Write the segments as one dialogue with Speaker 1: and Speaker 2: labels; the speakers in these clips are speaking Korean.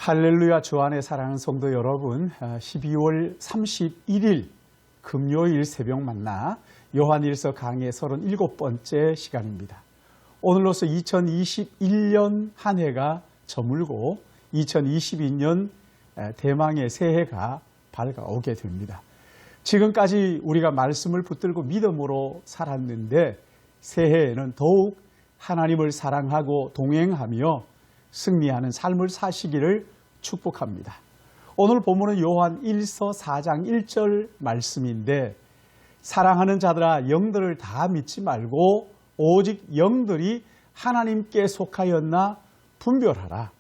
Speaker 1: 할렐루야 주 안에 사랑하는 성도 여러분, 12월 31일 금요일 새벽 만나 요한일서 강의 37번째 시간입니다. 오늘로서 2021년 한 해가 저물고 2022년 대망의 새해가 밝아오게 됩니다. 지금까지 우리가 말씀을 붙들고 믿음으로 살았는데 새해에는 더욱 하나님을 사랑하고 동행하며 승리하는 삶을 사시기를 축복합니다. 오늘 본문은 요한 1서 4장 1절 말씀인데, 사랑하는 자들아 영들을 다 믿지 말고 오직 영들이 하나님께 속하였나 분별하라.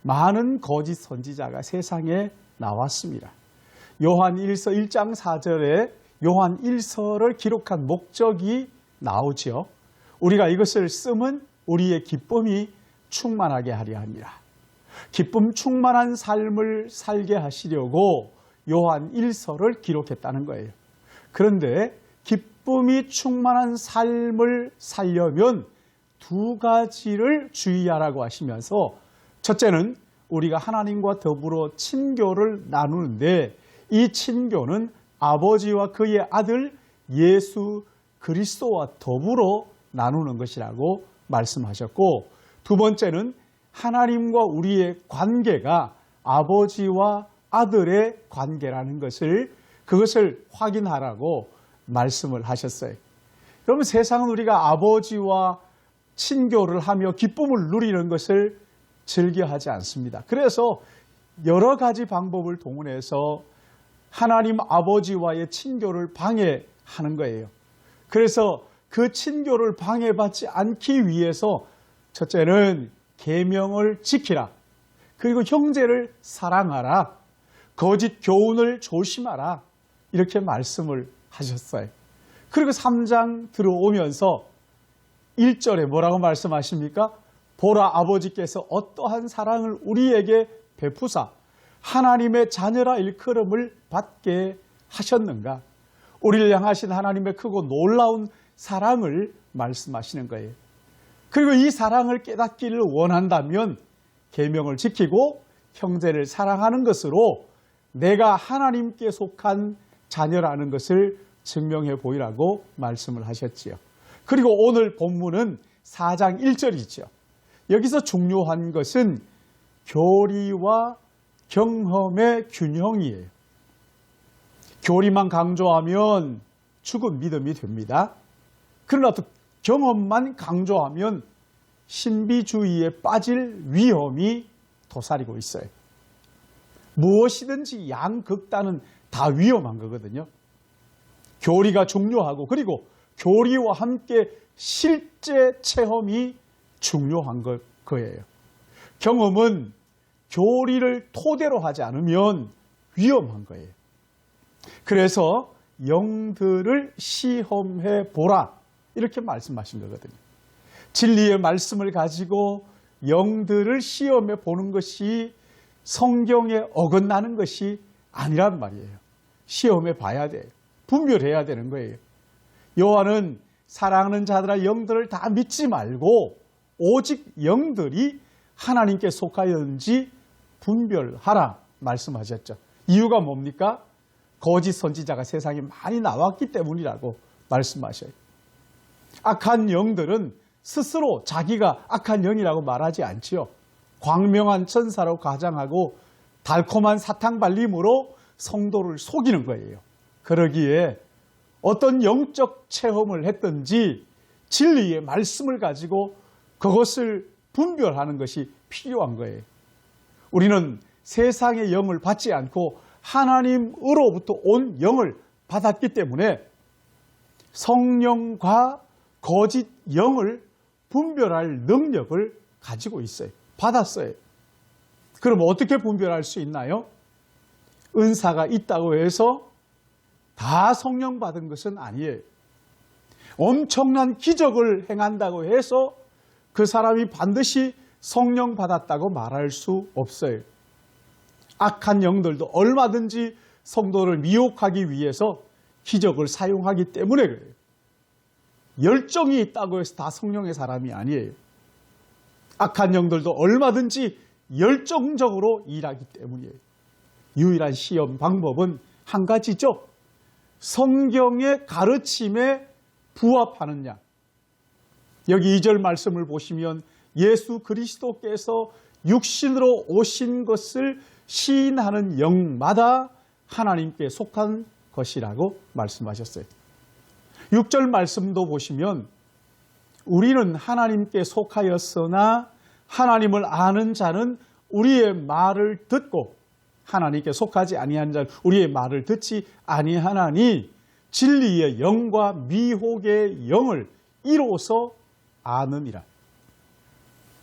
Speaker 1: 많은 거짓 선지자가 세상에 나왔습니다. 요한 1서 1장 4절에 요한 1서를 기록한 목적이 나오죠. 우리가 이것을 쓰면 우리의 기쁨이 충만하게 하려 합니다. 기쁨 충만한 삶을 살게 하시려고 요한 1서를 기록했다는 거예요. 그런데 기쁨이 충만한 삶을 살려면 두 가지를 주의하라고 하시면서, 첫째는 우리가 하나님과 더불어 친교를 나누는데 이 친교는 아버지와 그의 아들 예수 그리스도와 더불어 나누는 것이라고 말씀하셨고, 두 번째는 하나님과 우리의 관계가 아버지와 아들의 관계라는 그것을 확인하라고 말씀을 하셨어요. 여러분, 세상은 우리가 아버지와 친교를 하며 기쁨을 누리는 것을 즐겨하지 않습니다. 그래서 여러 가지 방법을 동원해서 하나님 아버지와의 친교를 방해하는 거예요. 그래서 그 친교를 방해받지 않기 위해서 첫째는 계명을 지키라. 그리고 형제를 사랑하라. 거짓 교훈을 조심하라. 이렇게 말씀을 하셨어요. 그리고 3장 들어오면서 1절에 뭐라고 말씀하십니까? 보라, 아버지께서 어떠한 사랑을 우리에게 베푸사 하나님의 자녀라 일컬음을 받게 하셨는가. 우리를 향하신 하나님의 크고 놀라운 사랑을 말씀하시는 거예요. 그리고 이 사랑을 깨닫기를 원한다면 계명을 지키고 형제를 사랑하는 것으로 내가 하나님께 속한 자녀라는 것을 증명해 보이라고 말씀을 하셨지요. 그리고 오늘 본문은 4장 1절이죠. 여기서 중요한 것은 교리와 경험의 균형이에요. 교리만 강조하면 죽은 믿음이 됩니다. 그러나 또 경험만 강조하면 신비주의에 빠질 위험이 도사리고 있어요. 무엇이든지 양극단은 다 위험한 거거든요. 교리가 중요하고, 그리고 교리와 함께 실제 체험이 중요한 거예요. 경험은 교리를 토대로 하지 않으면 위험한 거예요. 그래서 영들을 시험해 보라, 이렇게 말씀하신 거거든요. 진리의 말씀을 가지고 영들을 시험해 보는 것이 성경에 어긋나는 것이 아니란 말이에요. 시험해 봐야 돼요. 분별해야 되는 거예요. 요한은 사랑하는 자들아 영들을 다 믿지 말고 오직 영들이 하나님께 속하였는지 분별하라 말씀하셨죠. 이유가 뭡니까? 거짓 선지자가 세상에 많이 나왔기 때문이라고 말씀하셔요. 악한 영들은 스스로 자기가 악한 영이라고 말하지 않지요. 광명한 천사로 가장하고 달콤한 사탕 발림으로 성도를 속이는 거예요. 그러기에 어떤 영적 체험을 했든지 진리의 말씀을 가지고 그것을 분별하는 것이 필요한 거예요. 우리는 세상의 영을 받지 않고 하나님으로부터 온 영을 받았기 때문에 성령과 거짓 영을 분별할 능력을 가지고 있어요. 받았어요. 그럼 어떻게 분별할 수 있나요? 은사가 있다고 해서 다 성령 받은 것은 아니에요. 엄청난 기적을 행한다고 해서 그 사람이 반드시 성령 받았다고 말할 수 없어요. 악한 영들도 얼마든지 성도를 미혹하기 위해서 기적을 사용하기 때문에 그래요. 열정이 있다고 해서 다 성령의 사람이 아니에요. 악한 영들도 얼마든지 열정적으로 일하기 때문이에요. 유일한 시험 방법은 한 가지죠. 성경의 가르침에 부합하느냐. 여기 2절 말씀을 보시면 예수 그리스도께서 육신으로 오신 것을 시인하는 영마다 하나님께 속한 것이라고 말씀하셨어요. 6절 말씀도 보시면 우리는 하나님께 속하였으나 하나님을 아는 자는 우리의 말을 듣고 하나님께 속하지 아니한 자는 우리의 말을 듣지 아니하나니 진리의 영과 미혹의 영을 이로써 아느니라.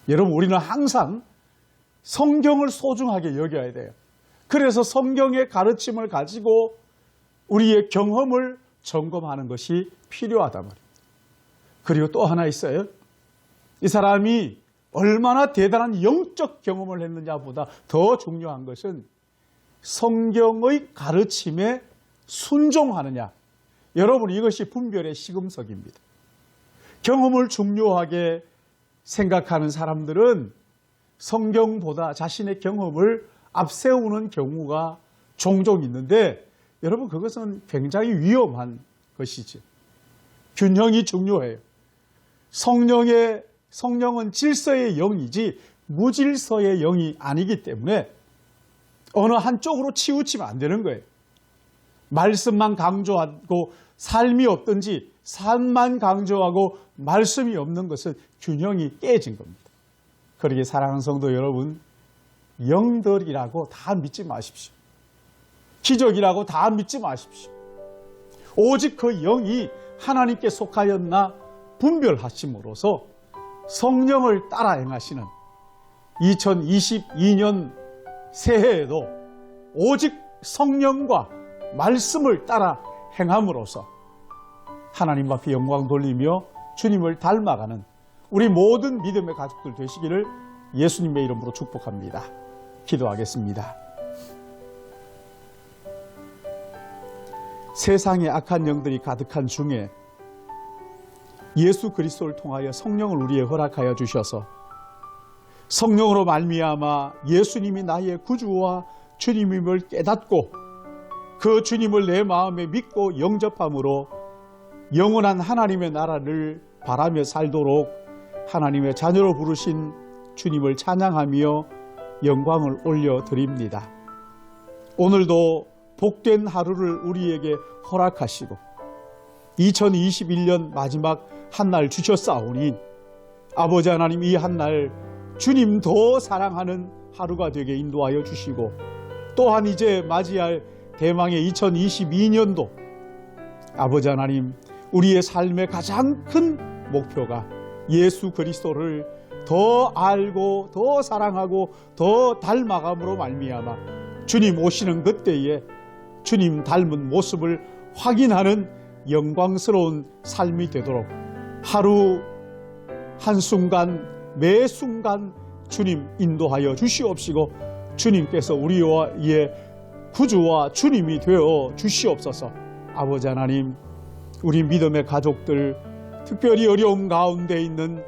Speaker 1: 여러분, 우리는 항상 성경을 소중하게 여겨야 돼요. 그래서 성경의 가르침을 가지고 우리의 경험을 점검하는 것이 필요하단 말이에요. 그리고 또 하나 있어요. 이 사람이 얼마나 대단한 영적 경험을 했느냐보다 더 중요한 것은 성경의 가르침에 순종하느냐. 여러분, 이것이 분별의 시금석입니다. 경험을 중요하게 생각하는 사람들은 성경보다 자신의 경험을 앞세우는 경우가 종종 있는데 여러분, 그것은 굉장히 위험한 것이죠. 균형이 중요해요. 성령은 질서의 영이지 무질서의 영이 아니기 때문에 어느 한쪽으로 치우치면 안 되는 거예요. 말씀만 강조하고 삶이 없든지 삶만 강조하고 말씀이 없는 것은 균형이 깨진 겁니다. 그러기에 사랑하는 성도 여러분, 영들이라고 다 믿지 마십시오. 기적이라고 다 믿지 마십시오. 오직 그 영이 하나님께 속하였나 분별하심으로써 성령을 따라 행하시는 2022년 새해에도 오직 성령과 말씀을 따라 행함으로써 하나님 앞에 영광 돌리며 주님을 닮아가는 우리 모든 믿음의 가족들 되시기를 예수님의 이름으로 축복합니다. 기도하겠습니다. 세상에 악한 영들이 가득한 중에 예수 그리스도를 통하여 성령을 우리에 허락하여 주셔서 성령으로 말미암아 예수님이 나의 구주와 주님임을 깨닫고 그 주님을 내 마음에 믿고 영접함으로 영원한 하나님의 나라를 바라며 살도록 하나님의 자녀로 부르신 주님을 찬양하며 영광을 올려드립니다. 오늘도 복된 하루를 우리에게 허락하시고 2021년 마지막 한 날 주셨사오니 아버지 하나님, 이 한 날 주님 더 사랑하는 하루가 되게 인도하여 주시고 또한 이제 맞이할 대망의 2022년도 아버지 하나님, 우리의 삶의 가장 큰 목표가 예수 그리스도를 더 알고 더 사랑하고 더 닮아감으로 말미암아 주님 오시는 그때에 주님 닮은 모습을 확인하는 영광스러운 삶이 되도록 하루 한순간 매 순간 주님 인도하여 주시옵시고 주님께서 우리의 구주와 주님이 되어 주시옵소서. 아버지 하나님, 우리 믿음의 가족들, 특별히 어려움 가운데 있는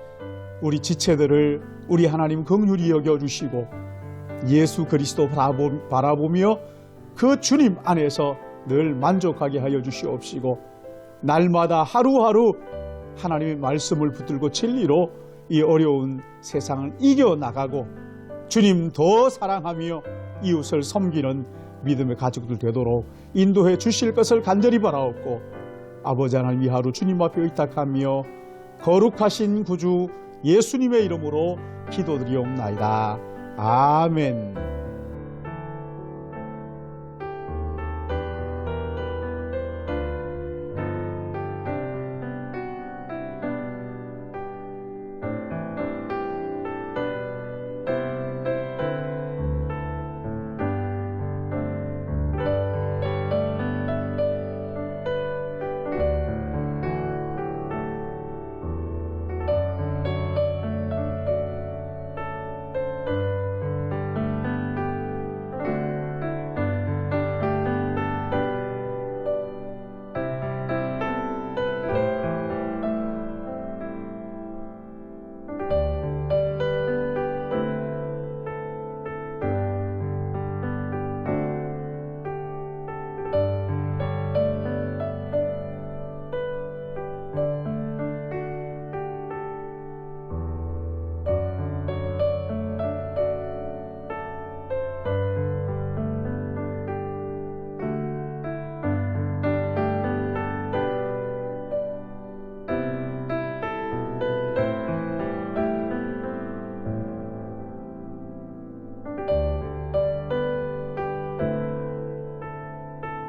Speaker 1: 우리 지체들을 우리 하나님 긍휼히 여겨주시고 예수 그리스도 바라보며 그 주님 안에서 늘 만족하게 하여 주시옵시고 날마다 하루하루 하나님의 말씀을 붙들고 진리로 이 어려운 세상을 이겨나가고 주님 더 사랑하며 이웃을 섬기는 믿음의 가족들 되도록 인도해 주실 것을 간절히 바라옵고 아버지 하나님, 이 하루 주님 앞에 의탁하며 거룩하신 구주 예수님의 이름으로 기도드리옵나이다. 아멘.